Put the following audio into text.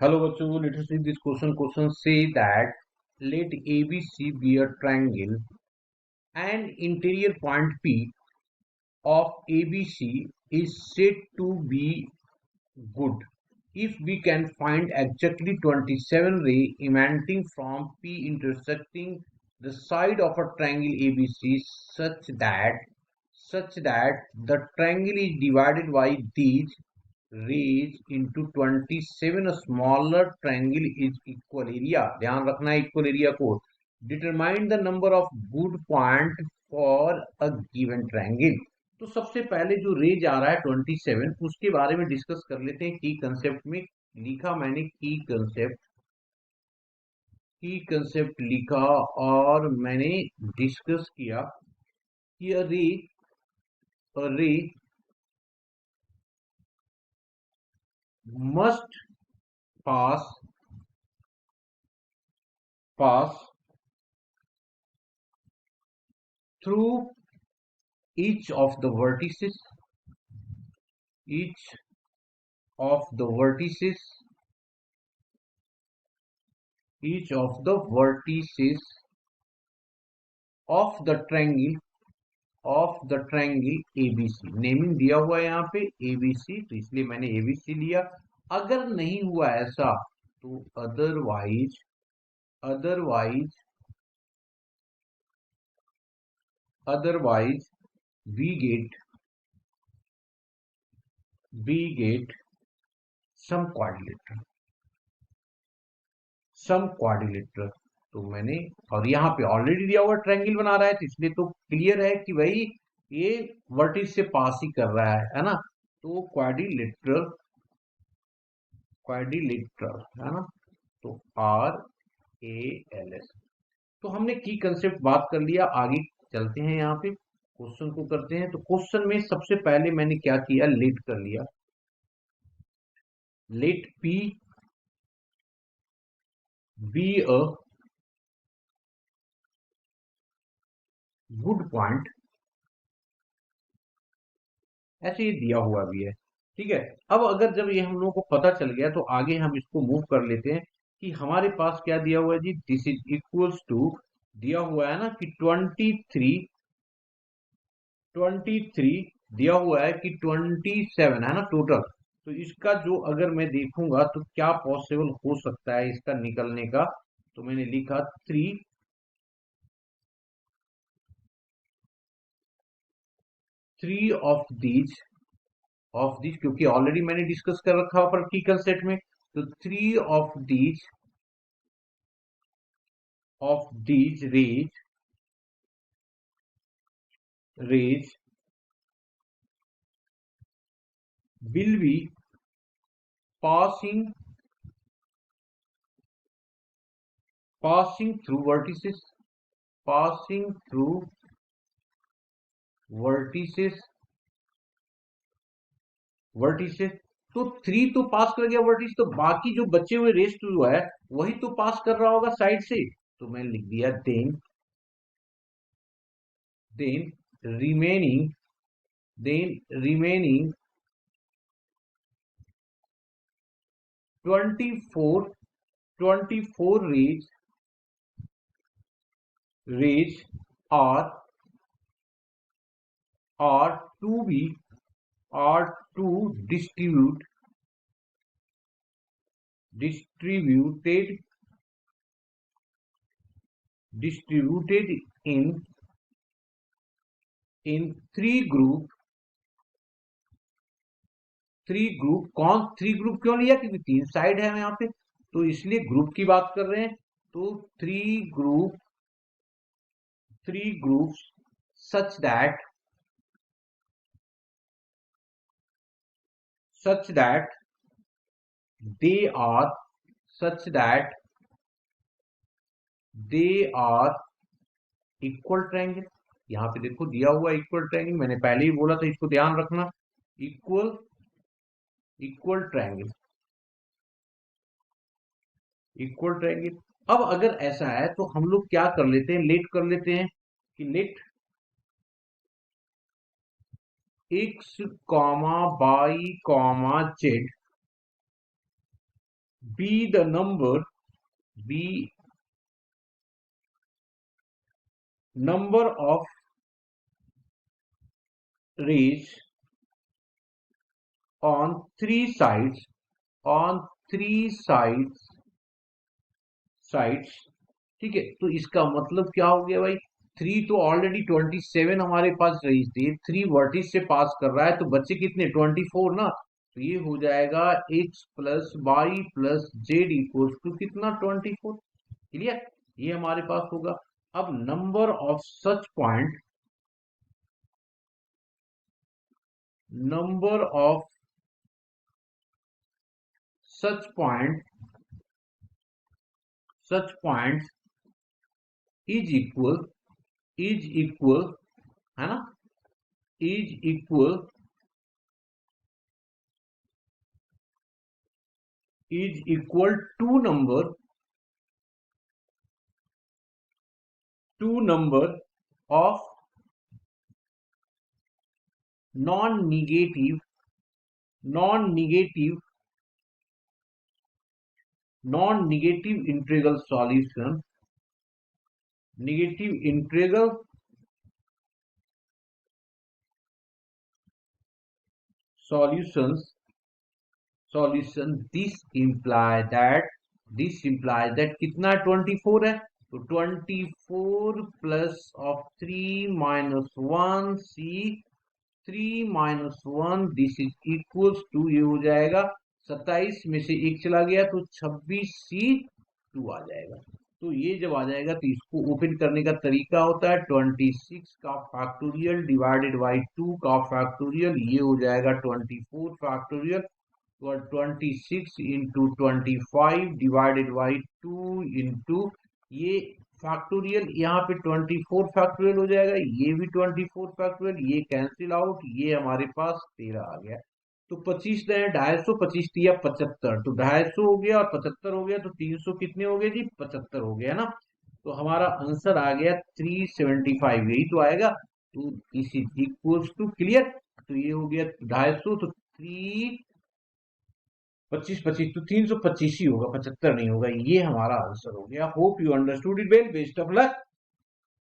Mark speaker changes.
Speaker 1: Hello बच्चों, let us see this question. Question say that let ABC be a triangle and interior point P of ABC is said to be good if we can find exactly 27 ray emanating from P intersecting the side of a triangle ABC such that the triangle is divided by these rays into 27 a smaller triangle is equal area. ध्यान रखना है equal area को. Determine the number of good point for a given triangle. तो सबसे पहले जो raise आ रहा है 27 उसके बारे में डिस्कस कर लेते हैं. की कंसेप्ट में लिखा मैंने की कंसेप्ट लिखा और मैंने डिस्कस किया कि अ रे must pass pass through each of the vertices each of the vertices each of the vertices of the triangle ABC. Naming दिया हुआ है यहाँ पे ABC, तो इसलिए मैंने ABC लिया. अगर नहीं हुआ ऐसा तो otherwise otherwise we get some quadrilateral. तो मैंने और यहाँ पे ऑलरेडी दिया हुआ ट्रायंगल बना रहा है तो इसलिए तो क्लियर है कि भाई ये वर्टिस से पास ही कर रहा है ना. तो क्वाड्रिलेटरल है ना. तो RALS. तो हमने की कंसेप्ट बात कर लिया. आगे चलते हैं, यहाँ पे क्वेश्चन को करते हैं. तो क्वेश्चन में सबसे पहले मैंने क्या किया, लेट कर लिया. Let P be a good point, ऐसे ये दिया हुआ भी है. ठीक है. अब अगर जब ये हम लोगों को पता चल गया तो आगे हम इसको मूव कर लेते हैं कि हमारे पास क्या दिया हुआ है जी. दिस इज इक्वल्स टू दिया हुआ है ना कि 23 दिया हुआ है कि 27 है ना टोटल. तो इसका जो अगर मैं देखूंगा तो क्या पॉसिबल हो सकता है इसका निकलने का. तो मैंने लिखा थ्री ऑफ दीज क्योंकि ऑलरेडी मैंने डिस्कस कर रखा है प्रैक्टिकल सेट में. तो three of these raise will be passing passing through vertices passing through vertices vertices. तो थ्री तो पास कर गया वर्टिस, तो बाकी जो बचे हुए रेस्ट जो है वही तो पास कर रहा होगा साइड से. तो मैंने लिख दिया then remaining then remaining 24 rays are are to be are to distributed distributed in three group. कौन थ्री ग्रुप क्यों लिया, क्योंकि तीन साइड है यहाँ पे तो इसलिए ग्रुप की बात कर रहे हैं. तो three groups such that they are such that they are equal triangle. यहाँ पे देखो दिया हुआ इक्वल ट्रायंगल, मैंने पहले ही बोला था इसको ध्यान रखना. Equal triangle equal triangle. अब अगर ऐसा है तो हम लोग क्या कर लेते हैं, लेट कर लेते हैं कि let x comma Y comma Z be the number of rays on three sides sides. ठीक है, तो इसका मतलब क्या हो गया भाई, थ्री तो ऑलरेडी 27 हमारे पास रही थी, थ्री वर्टिस से पास कर रहा है, तो बच्चे कितने 24 ना, तो ये हो जाएगा x plus Y plus Z equals to कितना 24। क्लियर, ये हमारे पास होगा। अब number of such points is equal है ना, is equal to number of non negative non negative non negative integral solutions solution this imply that कितना 24 है, तो 24 plus of 3 - 1 this is equals to, ये हो जाएगा 27 में से एक चला गया तो 26C2 आ जाएगा। तो ये जब आ जाएगा तो इसको ओपन करने का तरीका होता है 26 का फैक्टोरियल डिवाइडेड बाई 2 का फैक्टोरियल, ये हो जाएगा 24 फैक्टोरियल, तो 26 इंटू 25 डिवाइडेड बाई 2 इंटू ये फैक्टोरियल, यहाँ पे 24 फैक्टोरियल हो जाएगा, ये भी 24 फैक्टोरियल, ये कैंसिल आउट, ये हमारे पास 13 आ गया। तो 25 रहे 250, 25 दिया 75, तो 250 हो गया और 75 हो गया, तो 300 कितने हो गए जी 75 हो गया ना। तो हमारा आंसर आ गया 375, यही तो आएगा। तो this is equals to, clear, तो ये हो गया 250, तो 25 तो 325 ही होगा, 75 नहीं होगा, ये हमारा आंसर हो गया। Hope you understood it well, best of luck.